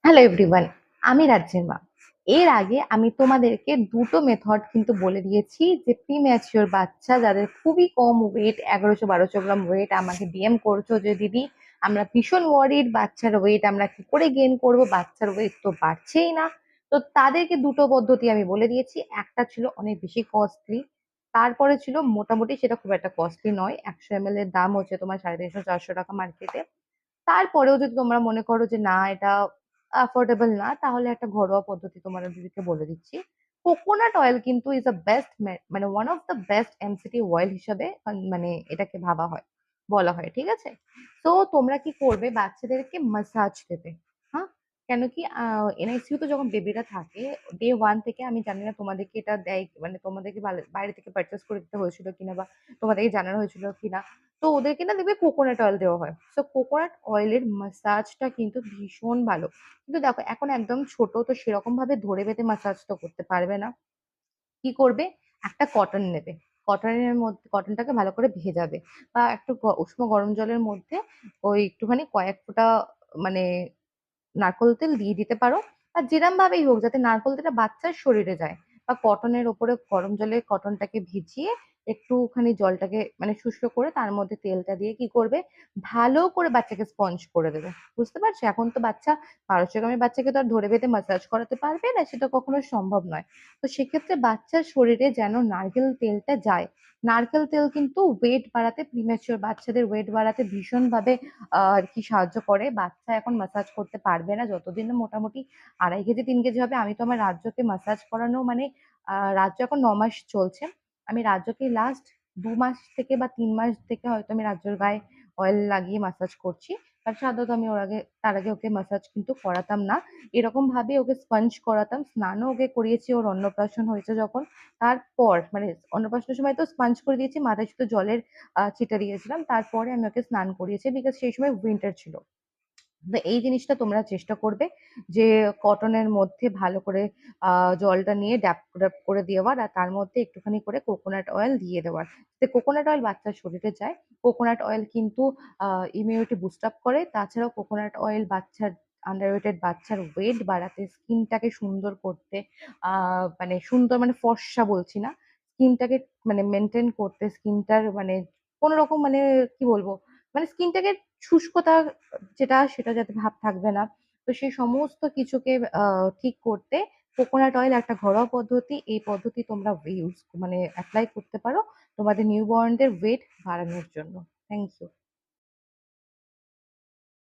Hello everyone, আমি রাজ্যের মা। এর আগে আমি তোমাদেরকে দুটো মেথড কিন্তু বলে দিয়েছি যে প্রিম্যাচিওর বাচ্চা যাদের খুবই কম ওয়েট, 1100-1200 গ্রাম ওয়েট, আমাকে ডিএম করছো যে দিদি আমরা ভীষণ ওয়ারিড, বাচ্চার ওয়েট আমরা কি করে গেইন করবো, বাচ্চার ওয়েট তো বাড়ছেই না। তো তাদেরকে দুটো পদ্ধতি আমি বলে দিয়েছি। একটা ছিল অনেক বেশি কস্টলি, তারপরে ছিল মোটামুটি সেটা খুব একটা কস্টলি নয়, 100 ml এর দাম হচ্ছে তোমার 350-400 টাকা মার্কেটে। তারপরেও যদি তোমরা মনে করো যে না এটা অ্যাফোর্ডেবল না, তাহলে একটা ঘরোয়া পদ্ধতি তোমাদের দিদিকে বলে দিচ্ছি। কোকোনাট অয়েল কিন্তু ইজ দ্য বেস্ট, মানে one of the best MCT oil হিসাবে মানে এটাকে ভাবা হয়, বলা হয়, ঠিক আছে? তো তোমরা কি করবে, বাচ্চাদেরকে মাসাজ দেবে। হ্যাঁ, কেন কি এনআইসিইউ তো যখন বেবিরা থাকে, ডে 1 থেকে, আমি জানি না তোমাদেরকে এটা দেয় মানে তোমাদেরকে বাইরে থেকে পারচেস করে দিতে হয়েছিল কিনা বা তোমাদেরকে জানানো হয়েছিল কিনা। তো ওদেরকে না দেখবে কোকোনাট অয়েল দেওয়া হয়। সো কোকোনাট অয়েলের মাসাজটা কিন্তু ভীষণ ভালো। কিন্তু দেখো এখন একদম ছোট, তো সেরকম ভাবে ধরে বেঁধে মাসাজ তো করতে পারবে না। কি করবে, একটা কটন নেবে, কটনের মধ্যে কটনটাকে ভালো করে ভেজাবে, বা একটু উষ্ণ গরম জলের মধ্যে ওই একটুখানি কয়েক ফোঁটা মানে নারকোল তেল দিয়ে দিতে পারো। আর যেরম ভাবেই হোক যাতে নারকোল তেলটা বাচ্চার শরীরে যায়, বা কটনের ওপরে গরম জলে কটনটাকে ভিজিয়ে একটুখানি জলটাকে মানে শুষ্ক করে তার মধ্যে তেলটা দিয়ে কি করবে, ভালো করে বাচ্চাকে স্পঞ্জ করে দেবে। বুঝতে পারছো? এখন তো বাচ্চা 1200 গ্রামের বাচ্চাকে তো আর ধরে বেঁধে মাসাজ করাতে পারবে না, সেটা কখনো সম্ভব নয়। তো সেক্ষেত্রে বাচ্চার শরীরে যেন নারকেল তেলটা যায়। নারকেল তেল কিন্তু ওয়েট বাড়াতে, প্রিম্যাচিওর বাচ্চাদের ওয়েট বাড়াতে ভীষণ ভাবে আর কি সাহায্য করে। বাচ্চা এখন মাসাজ করতে পারবে না যতদিন না মোটামুটি 2.5 কেজি 3 কেজি হবে। আমি তো আমার রাজ্যকে মাসাজ করানো মানে রাজ্য এখন 9 মাস চলছে। আমি রাজ্যকে লাস্ট 2 মাস থেকে বা 3 মাস থেকে হয়তো আমি রাজ্যের গায়ে অয়েল লাগিয়ে মাসাজ করছি। আর সাধারণত আমি তার আগে ওকে মাসাজ কিন্তু করাতাম না। এরকম ভাবে ওকে স্পঞ্জ করাতাম, স্নানও ওকে করিয়েছি ওর অন্নপ্রাশন হয়েছে যখন। তারপর মানে অন্নপ্রাশনের সময় তো স্পঞ্জ করে দিয়েছি, মাথায় শুধু জলের ছিটা দিয়েছিলাম, তারপরে আমি ওকে স্নান করিয়েছি, বিকজ সেই সময় উইন্টার ছিল। তো এই জিনিসটা তোমরা চেষ্টা করবে যে কটনের মধ্যে ভালো করে জলটা নিয়ে ড্যাপ ড্যাপ করে দেওয়ার, আর তার মধ্যে একটুখানি করে কোকোনাট অয়েল দিয়ে দেওয়ার, যাতে কোকোনাট অয়েল বাচ্চার শরীরে যায়। কোকোনাট অয়েল কিন্তু ইমিউনিটি বুস্ট আপ করে। তাছাড়াও কোকোনাট অয়েল বাচ্চার, আন্ডারওয়েটেড বাচ্চার ওয়েট বাড়াতে, স্কিনটাকে সুন্দর করতে, মানে সুন্দর মানে ফর্সা বলছি না, স্কিনটাকে মানে মেনটেন করতে, স্কিনটার মানে কোনো রকম মানে কি বলবো, মানে স্কিনটাকে শুষ্কতা যেটা সেটা যাতে ভাব থাকবে না। তো সেই সমস্ত কিছুকে ঠিক করতে কোকোনাট অয়েল একটা ঘরোয়া পদ্ধতি। এই পদ্ধতি তোমরা ইউজ মানে অ্যাপ্লাই করতে পারো তোমাদের নিউবর্নদের ওয়েট বাড়ানোর জন্য। Thank you.